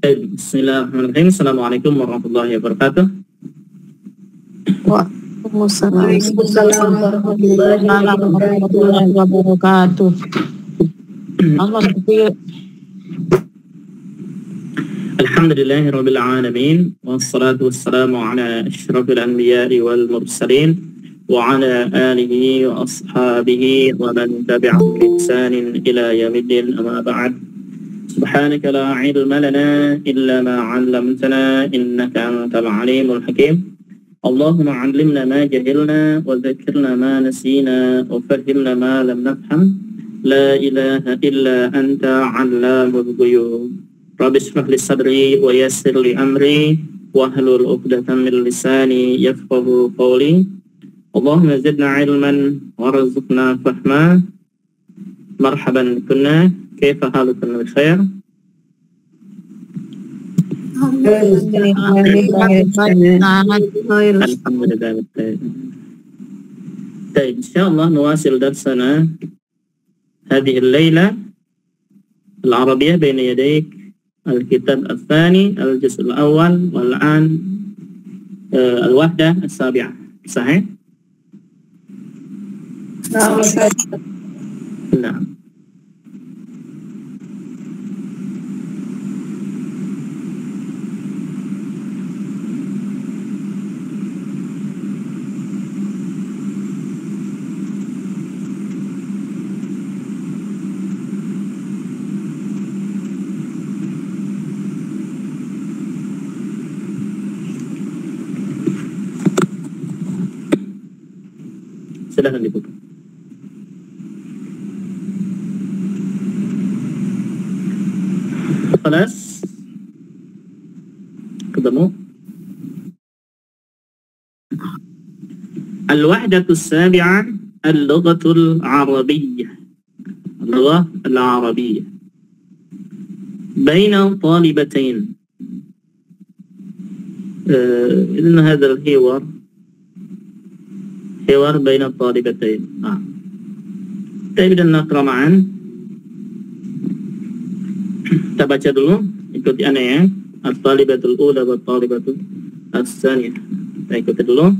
Bismillahirrahmanirrahim. Assalamualaikum warahmatullahi wabarakatuh. Waalaikumsalam warahmatullahi wabarakatuh. Alhamdulillahirabbil alamin wassalatu wassalamu ala asyrafil anbiya'i wal mursalin wa ala alihi wa ashabihi wa man tabi'ahum bi ihsanin ila yaumiddin, amma ba'd. Subhanaka la ilma lana illa ma 'allamtana innaka antal alimul hakim. Allahumma 'allimna ma jahilna wa dhakkirna ma nasina wa fahhimna ma lam nafham. La ilaha illa anta 'allamul ghuyub. Rabbi shrah li sadri wa yassir li amri wahlul 'uqdatam min lisani yafqahu qawli. Allahumma zidna 'ilman warzuqna fahma. Marhaban kunna, kaifa halukum bi khair? Alhamdulillah. طيب إن شاء الله نواصل درسنا هذه الليلة العربية بين يديك الكتاب الثاني الجزء الأول والآن الوحدة السابعة، صحيح؟ نعم. Silahkan dibuka. خلاص ketemu. الوحدة السابعة اللغة العربية. اللغة العربية بين طالبتين. إن هذا الحوار حوار بين الطالبتين. Kita نقرأ معا. Kita baca dulu, ikuti ana ya. At-talibatul ula wa at-talibatul as-saniyah. Kita ikuti dulu.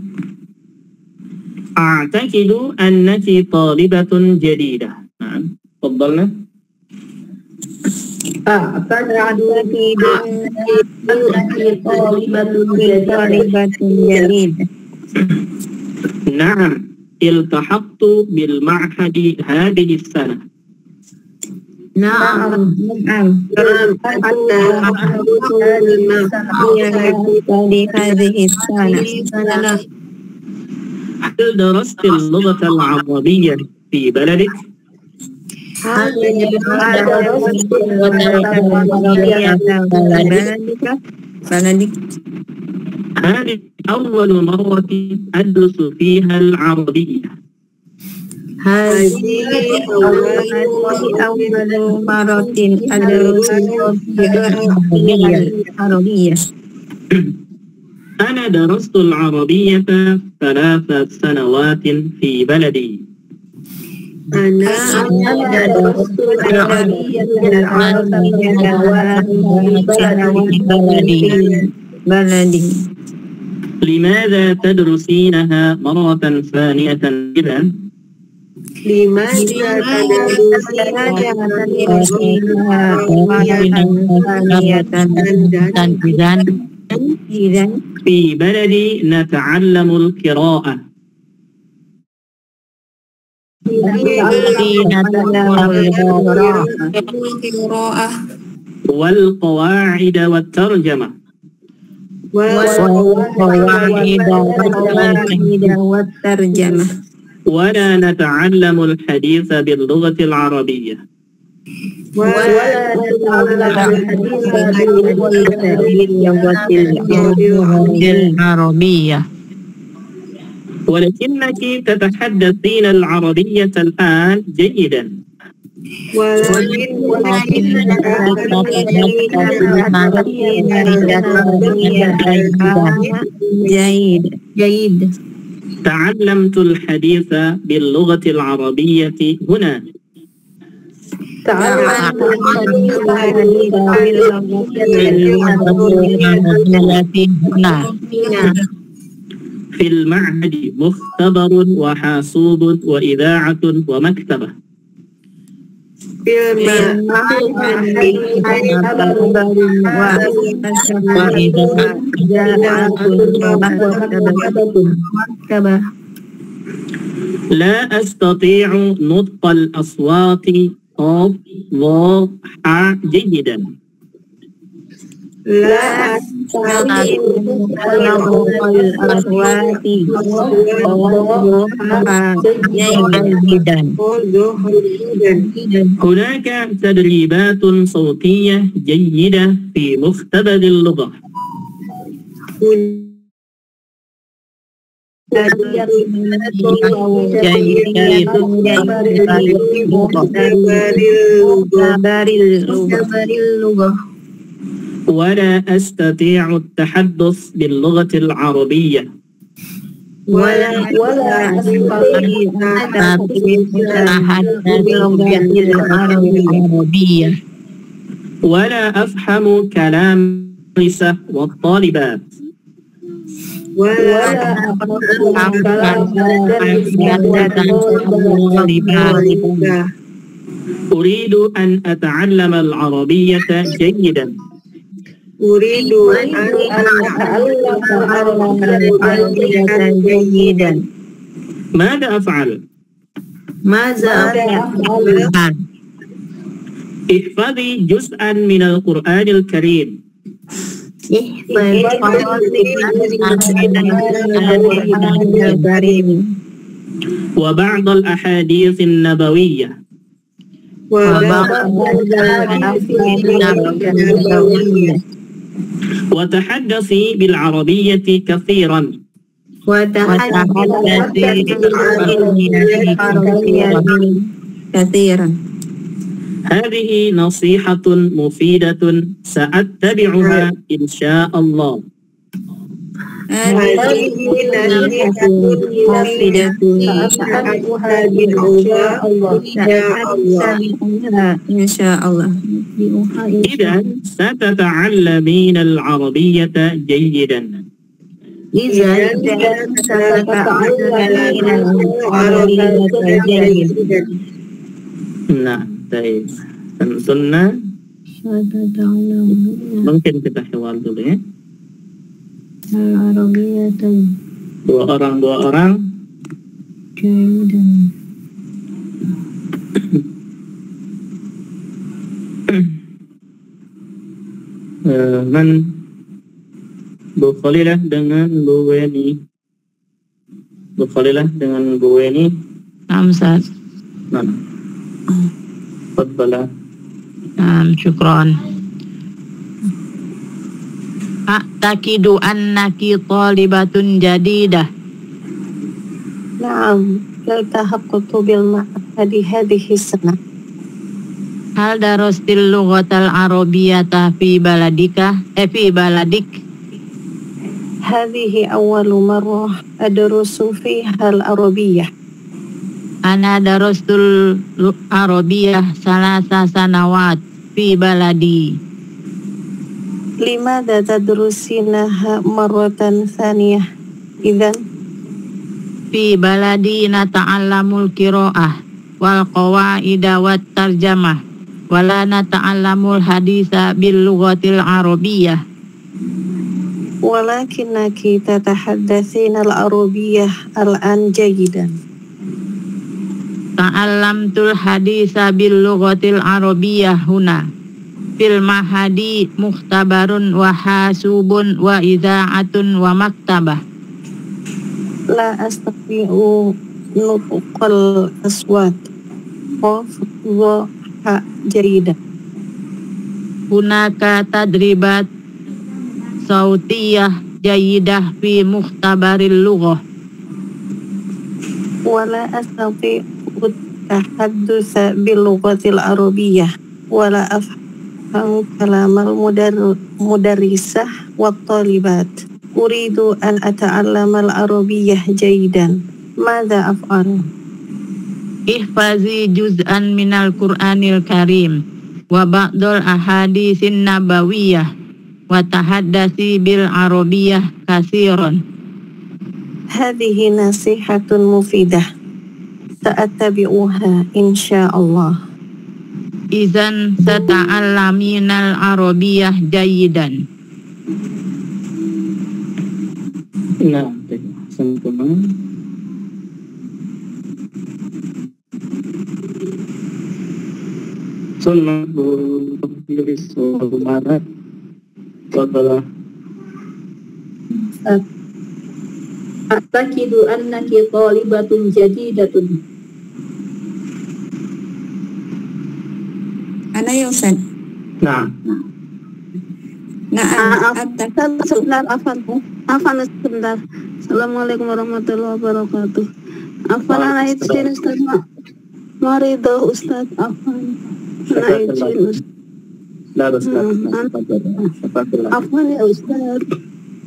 A'taqidu annaki talibatun jadidah. Tafadhalna. A'taqidu annaki talibatun jadidah. Na'am, iltahaqtu bil ma'hadi hadhihi as-sanah. نعم هذه السنة. هل درست اللغة العربية في بلدك؟ هذه أول مرة أدرس فيها العربية. هذه أول مرة أدرس فيها العربية. أنا درست العربية 3 سنوات في بلدي. أنا درست العربية 3 بلدي. لماذا تدرسينها مرة ثانية إذا؟ لماذا إذا في بلدي نتعلم القراءة. والقواعد والترجمة. ولا نتعلم الحديث باللغة العربية. ولكنك تتحدثين العربية الآن جيدا. جيد. تعلمت الحديث باللغة العربية هنا. في المعهد مختبر وحاسوب وإذاعة ومكتبة. لا أستطيع نطق الأصوات قاف ظا ح جيدا. لا أستطيع الأصوات جيدا. هناك تدريبات صوتية جيدة في مختبر اللغة. ولا أستطيع التحدث باللغة العربية. ولا أستطيع العربية. ولا أفهم كلام النساء والطالبات. أريد أن أتعلم العربية جيدا. ماذا أفعل؟ احفظي جزءا من القرآن الكريم. وبعض الأحاديث النبوية. وتحدثي بالعربية كثيرا. هذه نصيحة مفيدة سأتبعها إن شاء الله. إن شاء الله. إذا ستتعلمين العربية جيدا. Nah, baik. Tentunya mungkin kita hewan dulu ya. Dua orang. Man Bu Khalilah dengan Bu Weni. Bu Khalilah dengan Bu Weni. Ustaz. Nah. Fadbala. Syukran. A'taqidu annaki talibatun jadidah. نعم التحقت بالمعهد هذه السنة. Hal darastil lughatal arabiyyata fi baladika fi baladik. هذه أول مرة أدرس فيها العربية. Ana darastul arabiyyah salasa sanawat fi baladi. لماذا تدرسينها مرة ثانية إذن؟ Fi baladi nata'allamul qiraah wal qawaida wat tarjamah wala nata'allamul haditha bil lughatil arabiyyah. ولكنك تتحدثين العربية الآن جيدا. Ta'allamtul haditha bil lughatil arabiyyah huna fil mahadi mukhtabarun wa hasubun wa idha'atun wa maktabah. لا أستطيع نطق الأصوات قاف ظا ح جيدا. Hunaka tadribat sautiyah jayidah fi mukhtabaril lughah. ولا أستطيع التحدث باللغة العربية ولا أفهم كلام المدرسة والطالبات. أريد أن أتعلم العربية جيدا. ماذا أفعل؟ ihfazi juz'an minal Qur'anil Karim wa ba'dul ahadisin nabawiyah wa tahaddasi bil arabiyyah kasiran. Hadhihi nasihatun mufidah. Sa'attabi'uha insyaallah. Izan sata'allaminal arabiyyah jayidan. Nah, sempurna. Sunnah Yuris Marat Wabala. Atakidu annaki talibatun jadidatun. Ana ya Ustaz. Nah, Sebentar, Afan sebentar. Assalamualaikum warahmatullahi wabarakatuh. Afan ana izin Ustaz, marido Ustaz Afan. Ana izin Ustaz. la Ustaz. Afan ya Ustaz.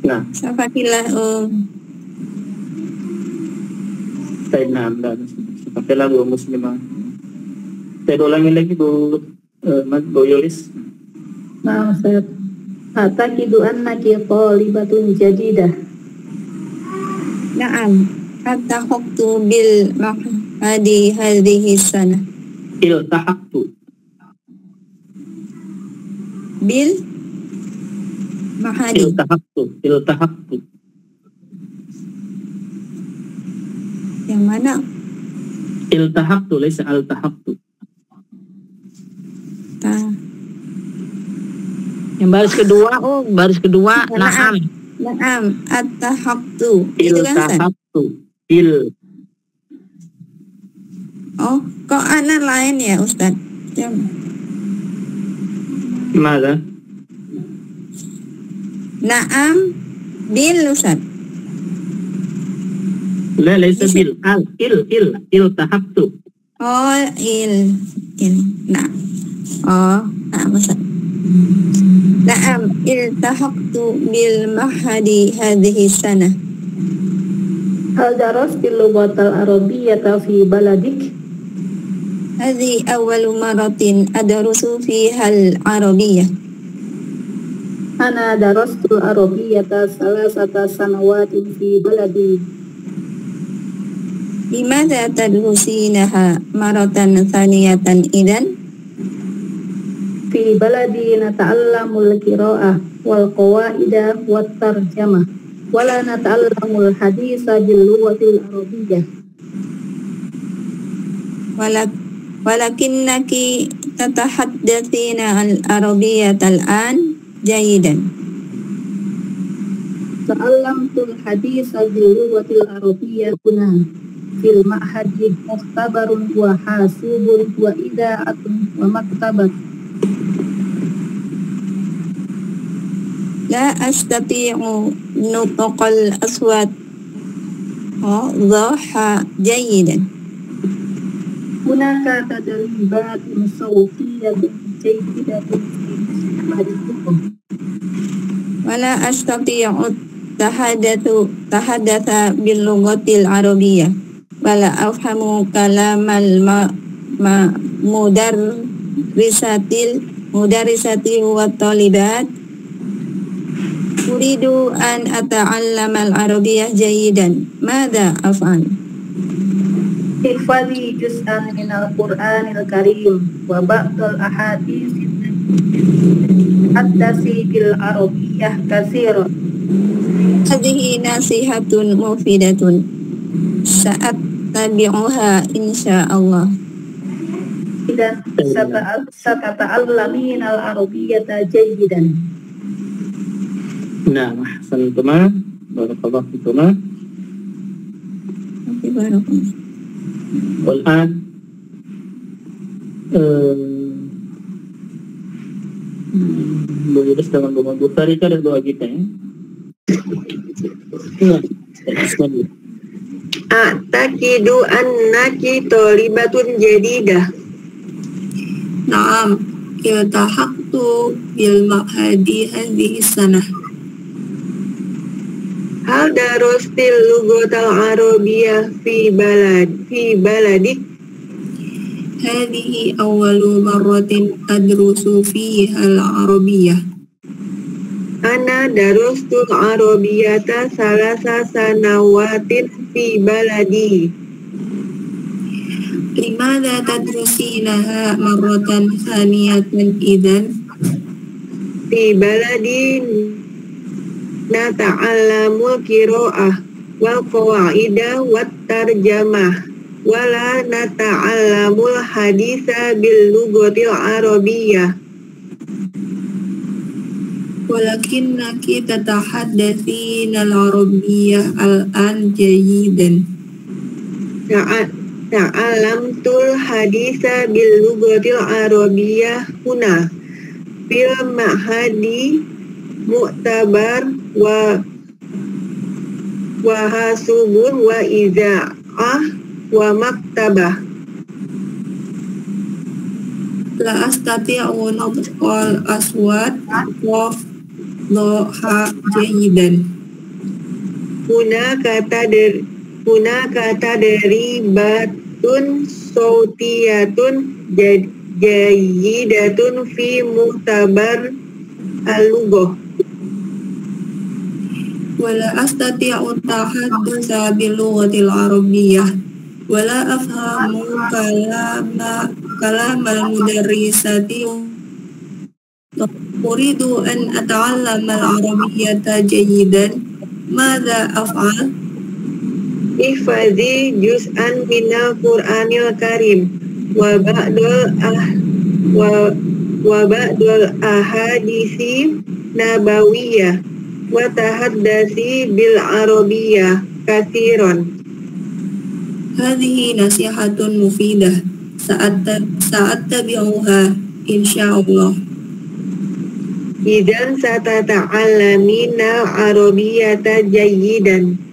Nah, Safakillah saya dan seperti lagu muslimah. Saya ulangin lagi Bu Yuris. Nah, Ustaz. Atakidu annaki talibatun jadidah. Na'am. Attahaqtu bil mahadi hadhihi sanah. Iltahaqtu. Bil mahadi. Iltahaqtu. Yang mana? Iltahaqtu laysa altahaqtu. Yang baris kedua na'am. Na'am. Attahaqtu. Itu kan Ustaz? Iltahaqtu. Oh, kok anak lain ya Ustaz? Mana? Na'am bil Ustaz. La laysa bil iltahaqtu. Oh, il. Nah. Oh, Ustaz. Na'am iltahaqtu bil mahadi hadhihi sanah. Hal darastil lughatal arabiyyata fi baladik? Hadhi awwalu maratin adarusu fiha al-arabiyyah. Ana darastul arabiyyata salasata sanawatin fi baladi. Limadha tadrusinaha maratan thaniyatan idan? Fi baladi nata'allamul qira'ah wal qawaida wat tarjamah wala nata'allamul haditsa bil lughatil arabiyyah. Walakinnaki tatahaddatsina al-arabiyyata al-an jayidan. Ta'allamtul haditsa bil lughatil arabiyyah kuna fil ma'hadi mukhtabarun wa hasibun wa ida'atun wa maktabat. La astati'u nutqal aswat dhaha jayidan. Hunaka tadribatun sawtiyyatun jayyidatun fi majlikum. Wala astati'u tahaddatha bil lughatil arabiyyah wala afhamu kalamal mudarrisati wa talibat. Uridu an ata'allama al-arabiyyah jayidan. Madza af'al? Ihfazi juz'an minal Qur'anil Karim wa ba'dal ahaditsin haddasi bil arabiyyah katsiran. Hadhihi nasihatun mufidatun. Sa'attabi'uha insyaallah. Dan sata'allamin al-arabiyyata jayidan. Nah, ahsantuma. Barakallahu fikuma. Oke, barakallah. Wal'an Bu Yuris dengan Bu Farika dan doa kita ya. Atakidu annaki talibatun jadidah. Naam, iltahaqtu bil ma'hadi hadhihi sanah. Hal darastil lughatal arabiyyah fi baladik? Hadhihi awwalu marratin adrusu fiha al-arabiyyah. Ana darustul arabiyata salasa sanawatin fi baladi. Limadha tadrusinaha marratan thaniyatan idzan? Fi baladi nata'allamul qira'ah wal qawaida wat tarjamah wala nata'allamul haditha bil lughatil arabiyyah. Walakinnaki tatahaddatsina al-arabiyyah al-an jayyidan. Ta'allamtul haditha bil lughatil arabiyyah huna fil ma'hadi mu'tabar wa hasubun wa idza'ah wa maktabah. La astati'u nadqal aswad wa doha jayidan. Kata dari batun sautiyatun jayidatun fi muhtabar al-lughah. Wala astati'u tahaddusa bil lughatil arabiyyah wala afhamu kalam al-mudarrisati. Uridu an ata'allama al-arabiyyata jayidan. Madza af'al? Ihfazi juz'an minal Qur'anil Karim wa ba'dul ahadisi nabawiyah wa tahaddasi bil arabiyyah katsiran. Hadhihi nasihatun mufidah sa'attabi'uha insyaallah. Idzan satata'allamina arabiyyata jayyidan.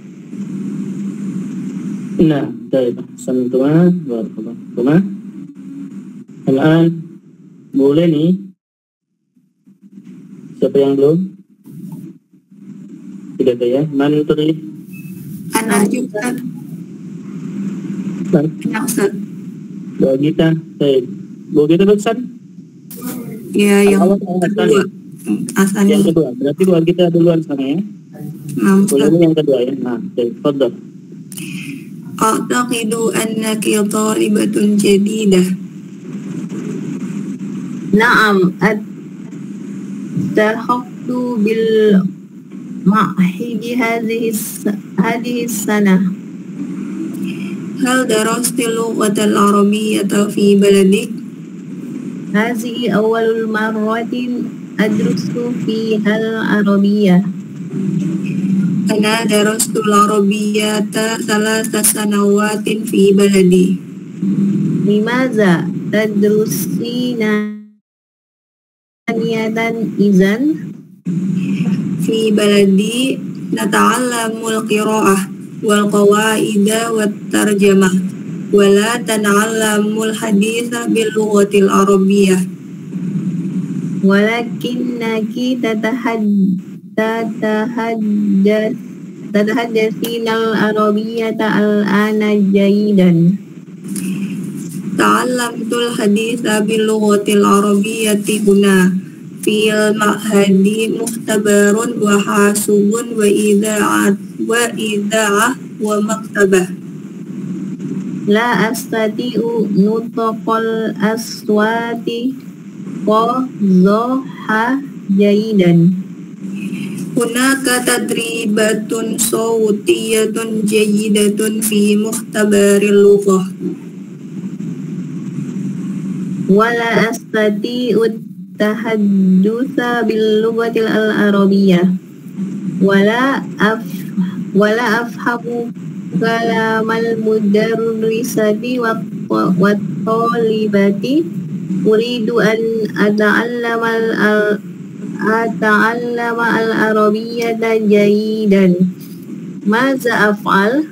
Nah, baik. Assalamualaikum warahmatullahi wabarakatuh. Al-an boleh nih. Siapa yang belum? Tidak ada ya. Man tadi? Anak juga. Baik. Anak Ustaz. Bu Gita. Baik. Bu Gita Ustaz? Ya, yang kedua. Asani. Yang kedua. Berarti Bu Gita duluan sana ya. Nah, Boleh yang kedua ya. Nah, baik. Fadhal. A'taqidu annaki talibatun jadidah. Na'am, at-tahaqtu bil ma'hidi hadhihi sana. Hal darasti lughatal arabiyyata fi baladik? Hadhihi awwalul marratin adrusu fiha al-arabiyyah. Ana darastul arabiyyata salasa sanawatin fi baladi. Limadza tadrusina thaniyatan idzan? Fi baladi nata'allamul qira'ah wal qawaida wat tarjamah wala tan'allamul haditha bil lughatil arabiyyah. Walakinnaki tatahaddatsina al-arabiyyata al-ana jayidan. Ta'allamtul haditha bil lughatil arabiyyati huna fil ma'hadi muhtabarun wa hasubun wa idza'ah wa maktabah. La astati'u nutqal aswati wa dhoha jayidan. Hunaka tadribatun sawtiyatun jayidatun fi muhtabaril lughah. Wala astati'u tahaddusa bil lughatil arabiyyah wala afhamu kalamal mudarrisati wa talibati. Uridu an ata'allama al-arabiyyata jayidan. Maza af'al?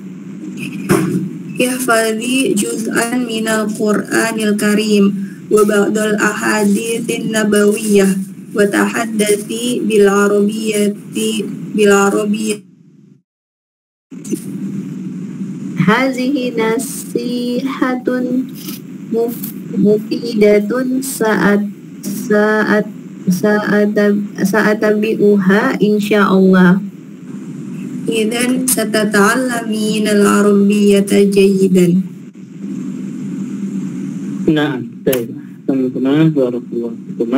Ihfazi juz'an minal Qur'anil Karim wa ba'dal ahaditsin nabawiyah wa tahaddasi bil arabiyyati. Hazihi nasihatun mufidatun saat tabi'uha insyaallah. Idzan satata'allamina al-arabiyyata jayyidan. Nah, baik. Teman-teman, barakallahu fikum.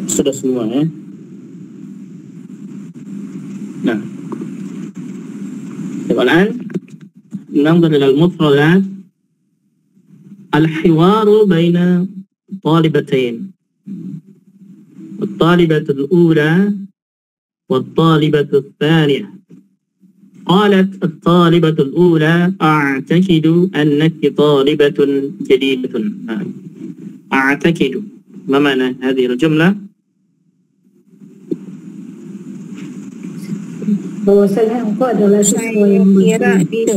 Sudah semua ya. Nah. الآن ننظر إلى المفردات. الحوار بين طالبتين، الطالبة الأولى والطالبة الثانية. قالت الطالبة الأولى: أعتقد أنك طالبة جديدة. أعتقد، ما معنى هذه الجملة؟ Bahwasanya engkau adalah siswa yang Kira itu.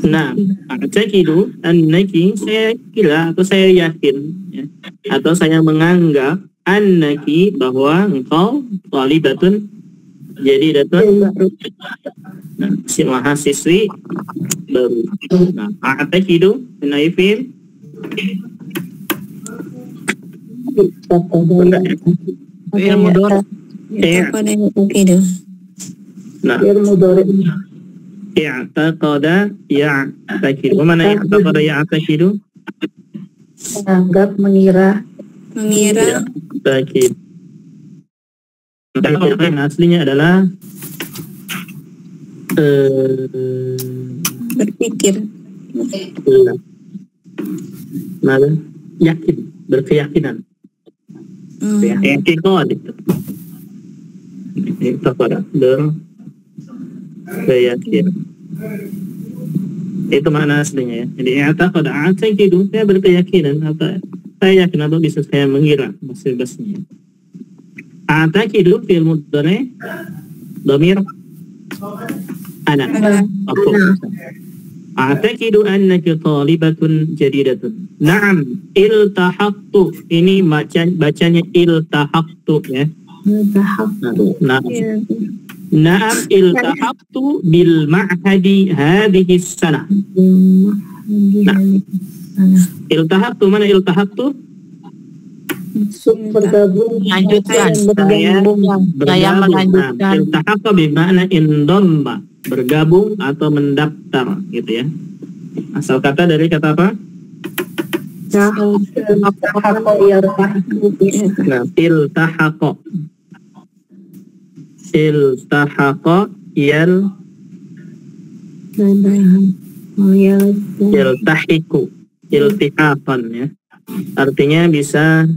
Nah, a'taqidu annaki, saya kira atau saya yakin ya, atau saya menganggap annaki, bahwa engkau thalibatun jadidatun, nah, si mahasiswi baru. Nah, a'taqidu naifin Fi'il mudhari'. Apa yang itu? nah, mudhari. i'taqada ya'taqidu. Mana i'taqada ya'taqidu? Menganggap, mengira. Ya'taqidu. Yang aslinya adalah Berpikir. mana? Yakin, berkeyakinan. I'tiqad itu. I'taqada, berkeyakinan. Itu makna aslinya ya. Jadi i'taqada, a'taqidu, saya berkeyakinan, apa? Saya yakin atau bisa saya mengira maksudnya. A'taqidu fi'il mudhari' dhamir ana. A'taqidu annaka thalibatun jadidatun. Na'am, iltahaqtu. Ini bacanya iltahaqtu ya. Na'am. Na'am, iltahaqtu bil ma'hadi hadhihi sanah. Nah, iltahaqtu, mana iltahaqtu? Bergabung. Melanjutkan. Saya melanjutkan. iltahaqqa bermakna indhamma, bergabung atau mendaftar gitu ya. Asal kata dari kata apa? Nah, iltahaqqa. Iltahaqqa iltahiqu, iltihaqan ya. Artinya bisa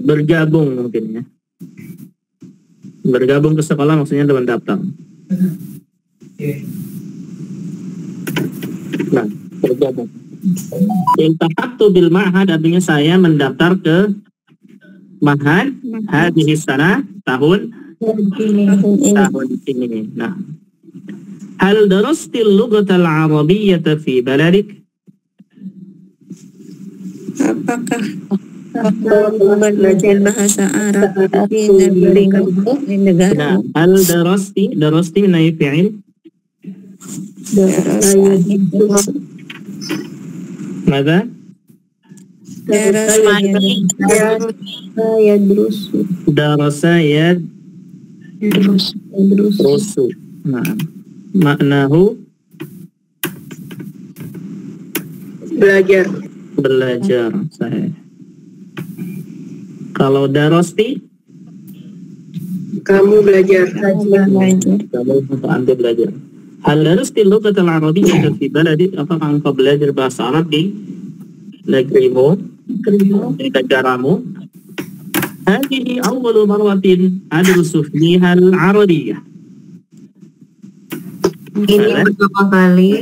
bergabung mungkin ya. Bergabung ke sekolah maksudnya mendaftar. Nah, bergabung. Iltahaqtu bil ma'had artinya saya mendaftar ke ma'had hadhihi sanah, tahun ini. Nah, hal darastil lughatal arabiyyata fi baladik? Apakah belajar bahasa Arab di negara? Nah, hal darasti min ayyi fi'il? Mada? Darasa yadrusu. Nah, maknahu belajar saya. Kalau darasti, Kamu belajar. kamu untuk Anda belajar. Hal darasti lughatal arabiyyah fi baladi, apakah engkau belajar bahasa Arab di negerimu, di negaramu? Hadhihi awwalu marratin adrusu fiha al-arabiyyah. Ini pertama kali.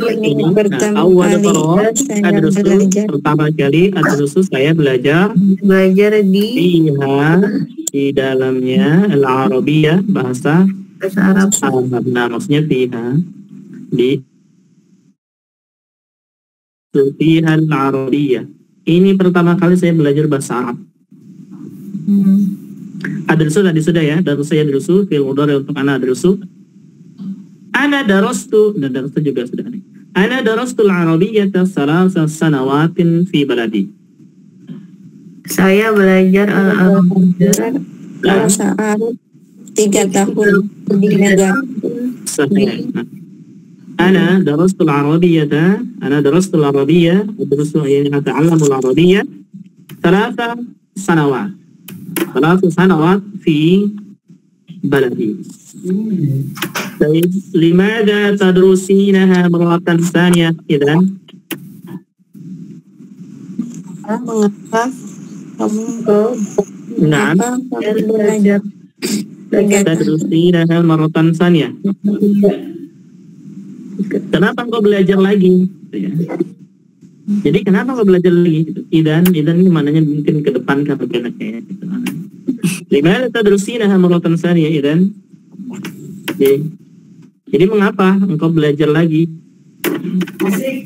Pertama kali adrusu saya belajar di di dalamnya al-arabiyyah, bahasa Arab. Nah, maksudnya fiha di al-arabiyyah. Ini pertama kali saya belajar bahasa Arab. Adrusu tadi sudah ya, darusu ya, darusu fi'il mudhari untuk ana adrusu. Ana darastu, dan darastu juga sudah nih. Ana darastul arabiyyata 3 sanawatin fi baladi. Saya belajar Al-Arabiyah bahasa Arab 3 tahun di negara. Sahih. أنا درست العربية أدرس يعني أتعلم العربية 3 سنوات في بلدي. طيب لماذا تدرسينها مرة ثانية إذن؟ Mengapa kamu نعم belajar تدرسينها مرة ثانية. Kenapa engkau belajar lagi? Ya. Jadi kenapa engkau belajar lagi? Idan ini maknanya mungkin ke depan kan kayaknya. Limadha tadrusinaha marratan tsaniyah idan? Jadi mengapa engkau belajar lagi?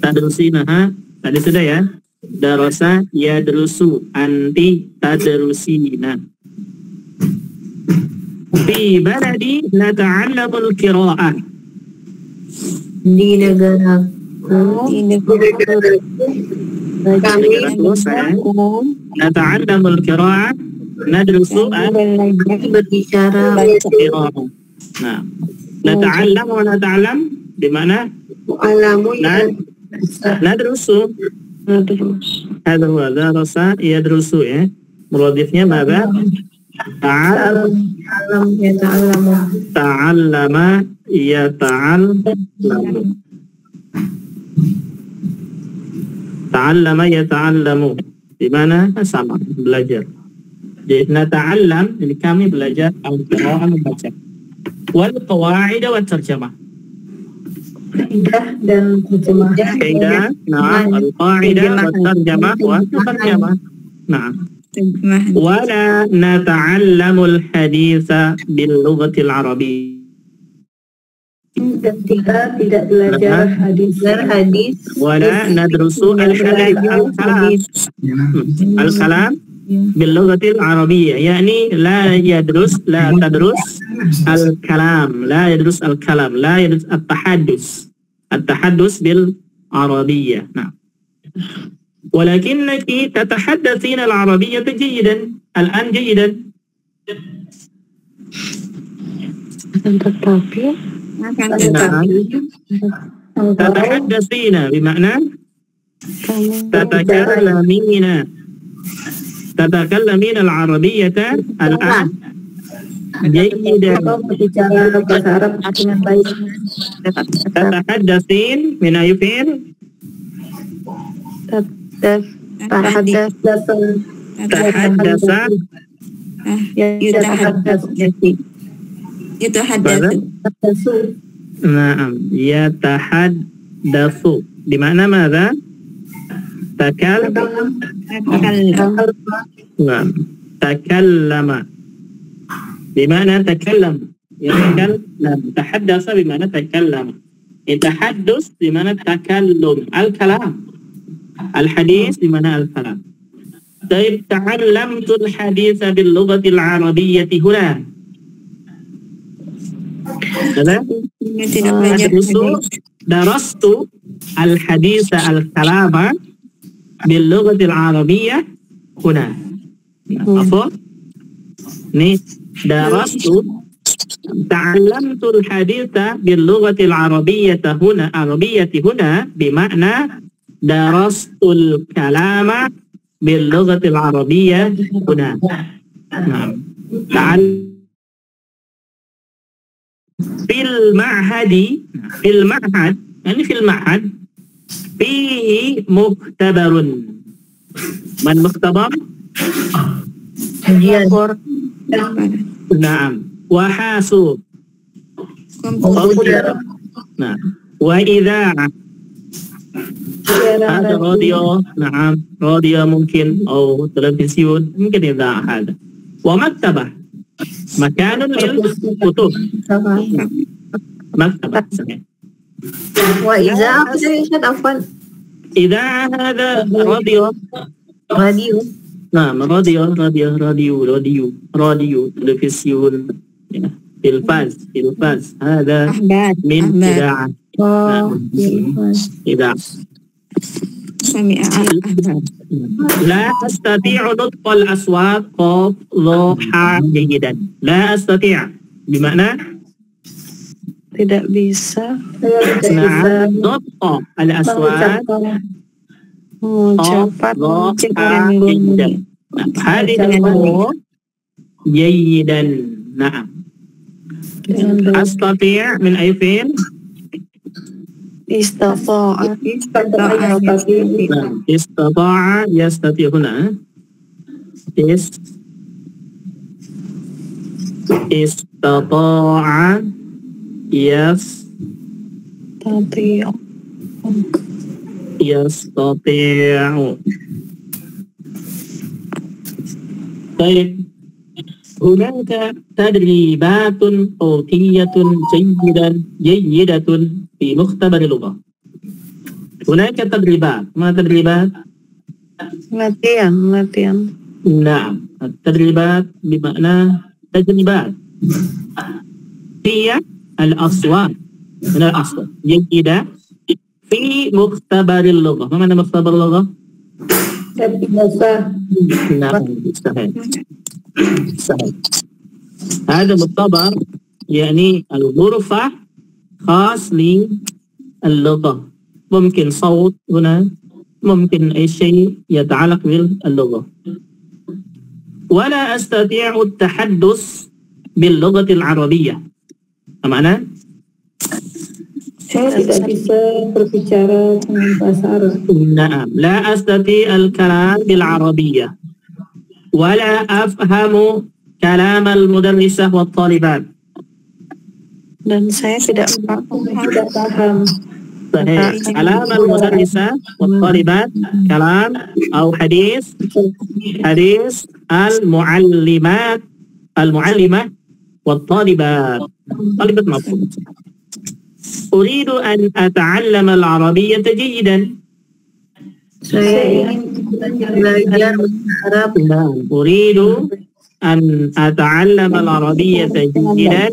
Tadrusinaha tadi sudah ya. Darasa yadrusu, anti tadrusina. Fi baladi nata'allamul qira'ah. di negaraku. Kami Nata'allamul qira'ah, nadrusu Berbicara al-qira'ah. Nah, nata'allam wa nata'allam di mana? mu'alamu Nadrusu. Hadha huwa darasa yadrusu ya. Muradifnya mada? Ta'allama yata'allamu. Di mana? Sama, belajar. Jadi nata'allam, jadi kami belajar al-qira'ah, membaca. Wal qawaid wa tarjamah. Kaidah dan terjemahan. Kaidah, na'am, al-qaidah wa tarjamah wa tarjamah. Na'am. Wala nata'allamul haditha bil lughatil arabiyyah. Dan kita tidak belajar hadis Wala nadrusu al-kalam bil lughatil arabiyyah. Yani la tadrus al-kalam, la yadrus al-kalam, la yadrus at-tahaddus bil arabiyyah. Nah. ولكنك تتحدثين العربية جيدا الآن جيدا. تتحدثين بمعنى تتكلمين العربية الآن جيدا. تتحدثين من أي فعل؟ تحدث نعم يتحدث بمعنى ماذا؟ نعم تكلم بمعنى تكلم يتكلم. تحدث بمعنى تكلم. التحدث بمعنى تكلم. الكلام الحديث بمعنى الكلام. طيب تعلمت الحديث باللغة العربية هنا. درست الحديث الكلام باللغة العربية هنا. أفضل درست تعلمت الحديث باللغة العربية هنا بمعنى درست الكلام باللغة العربية هنا. نعم. في المعهد يعني في المعهد فيه مختبر. من مختبر؟ نعم. وحاسوب. نعم. وإذاعة. هذا راديو. نعم راديو ممكن أو تلفزيون ممكن إذاعة هذا. ومكتبة مكان للكتب. مكتبة صحيح. وإذاعة عفوا إذاعة هذا راديو. نعم راديو تلفزيون. تلفاز هذا من إذاعة. إذا سمع الأحباب. لا أستطيع نطق الأصوات قاف ظا حاء جيدا. لا أستطيع بمعنى Tidak bisa نعم نطق الأصوات mengucapkan ظا حاء جيدا. هذه الحروف جيدا. نعم. أستطيع من أي فعل؟ istata'a نعم. استطاع يستطيع هنا استطاع tati'u يستطيع. طيب هناك تدريبات صوتية جيدة في مختبر اللغة. هناك تدريبات. ما تدريبات؟ latihan نعم التدريبات بمعنى تدريبات هي الأصوات من الأصوات جيدة في مختبر اللغة. ما معنى مختبر اللغة؟ نعم صحيح. هذا مختبر يعني الغرفة خاص للغة. ممكن صوت هنا، ممكن أي شيء يتعلق باللغة. ولا أستطيع التحدث باللغة العربية. معنى Saya tidak bisa berbicara dengan bahasa Arab. نعم لا أستطيع الكلام بالعربية ولا أفهم كلام المدرسة والطالبات. dan saya tidak paham صحيح. كلام المدرسة والطالبات كلام أو حديث المعلمة والطالبات. طالبات مفروض. أريد أن أتعلم العربية جيدا. saya ingin belajar Arab. أريد أن أتعلم العربية جيدا.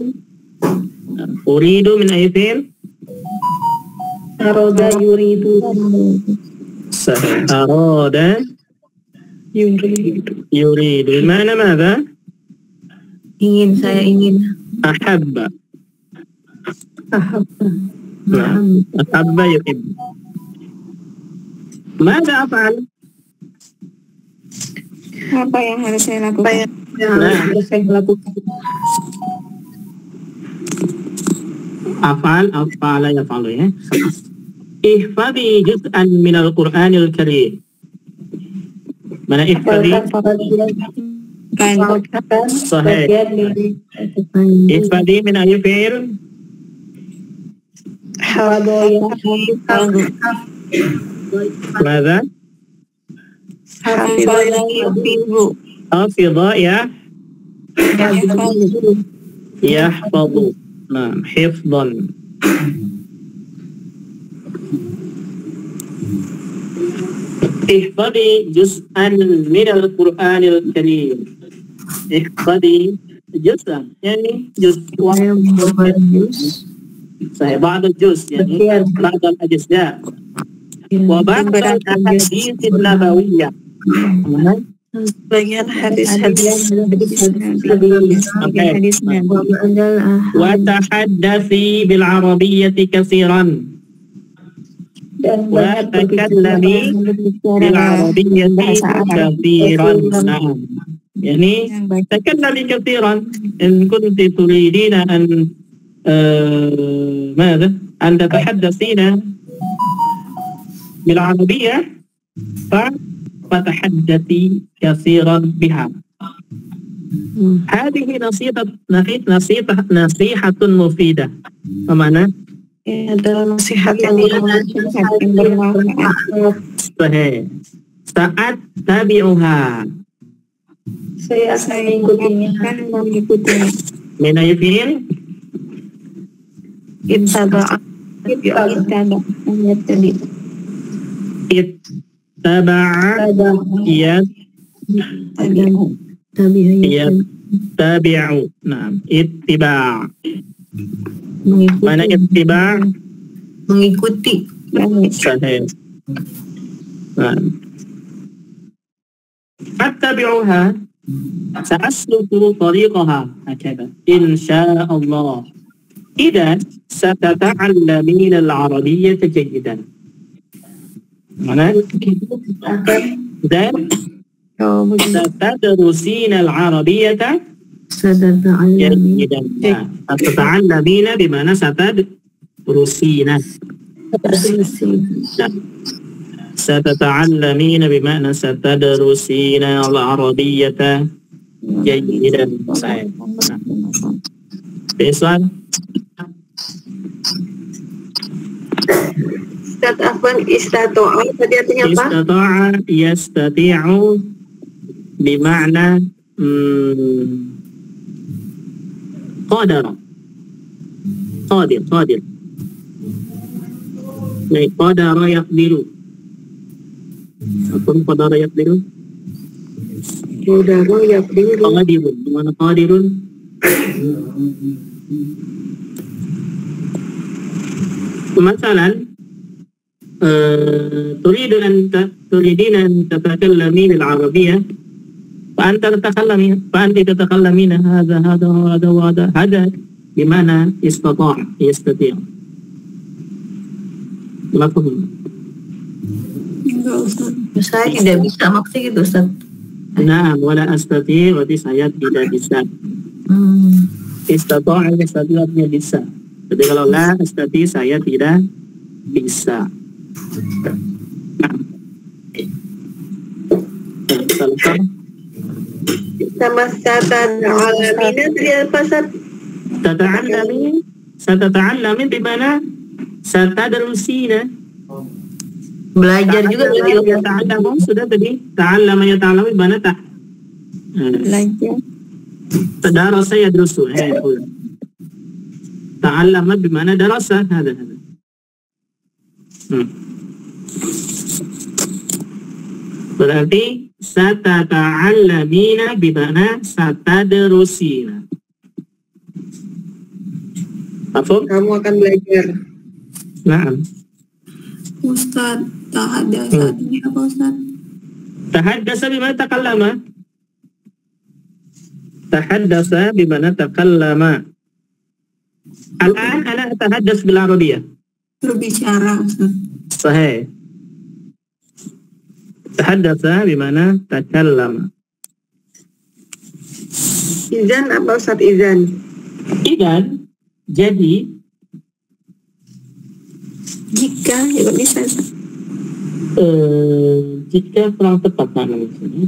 أريد من أي فعل؟ أراد يريد. صحيح. أراد يريد بمعنى ماذا؟ Saya ingin أحب. نعم أحب يحب. ماذا أفعل؟ Apa yang harus saya lakukan? harus saya lakukan. أفعل يفعل ya. احفظي جزءا من القرآن الكريم. mana احفظي؟ صحيح. احفظي من أي فعل؟ ماذا؟ حفظ يحفظ. نعم حفظا. احفظي جزءا من القرآن الكريم. احفظي جزءا يعني جزء واحد. صحيح. بعض الجزء يعني بعض الأجزاء وبعض الأحاديث النبوية. bagian hadis-hadis وتحدثي بالعربية كثيرا. وتكلمي بالعربية كثيرا. نعم يعني تكلمي كثيرا إن كنت تريدين أن ماذا؟ أن تتحدثين بالعربية فتحدثي كثيرا بها. هذه نصيحة مفيدة. ومعنى adalah nasihat yang صحيح. سأتبعها. Saya akan mengikutinya. من أي فعل؟ اتبع يتبع. نعم اتباع. mana اتباع mengikuti. Sahih. أتبعها سأسلك طريقها هكذا إن شاء الله إذا ستتعلمين العربية جيدا. معناه dan ستدرسين العربية جيدا. تتعلمين بمعنى ستدرسين. ستتعلمين بمعنى ستدرسين العربية جيدا. Besok Ustaz Afwan, istato'a tadi artinya apa? istata'a yastati'u bima'na qadara. Qadir. Baik, qadara yaqdiru. Apa qadara yaqdiru? Qadara yaqdiru. Qadirun. Mana qadirun? مثلا تريدين أن تتكلمين العربية فأنت تتكلمين هذا بمعنى يستطيع. مفهوم؟ Enggak, Ustaz. Saya tidak bisa maksudnya gitu, Ustaz. Nah, wala astati berarti saya tidak bisa. Istata'a artinya bisa. Jadi kalau la astati saya tidak bisa. Salah. Sama sata'alamina tadi apa, Ustaz? Sata'allamin di mana? Satadrusina. Belajar juga berarti. Ta'allamu sudah tadi. Ta'allama yata'allamu di mana tak? Belajar. Tadarasa yadrusu. Ta'allama di mana darasa? Ada. Berarti satata'allamina bimana satadrusina. Apa? Kamu akan belajar. Naam. Ustaz, tahaddatsa artinya apa, Ustaz? Tahaddasa bimana takallama? Tahaddasa bimana takallama. Al-an ana atahaddas bil Arabiyyah. Berbicara, Ustaz. Sahih. Tahaddasa bimana takallama. Izan apa, Ustaz? Izan. Idan jadi Jika juga bisa. jika kurang tepat maknanya di sini.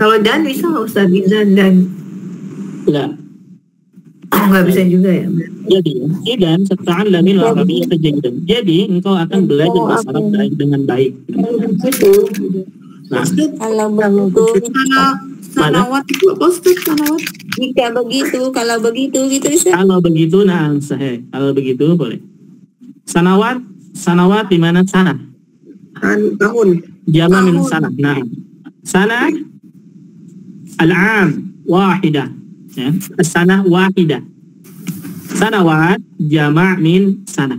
Kalau dan bisa nggak, Ustaz? Izan dan La. nggak bisa juga ya? Jadi idan sata'allamil arabiyyah jayidan. Jadi engkau akan belajar bahasa Arab dengan baik. Nah, Kalau begitu, Sanawat itu apa, Ustaz? Sanawat. jika begitu, kalau begitu gitu Ustaz. kalau begitu nah sahih. Kalau begitu boleh. Sanawat di mana sana? Tahun. Jama min sana. Nah, sana al-am wahidah. Ya, sana wahidah. Sanawat jama' min sana.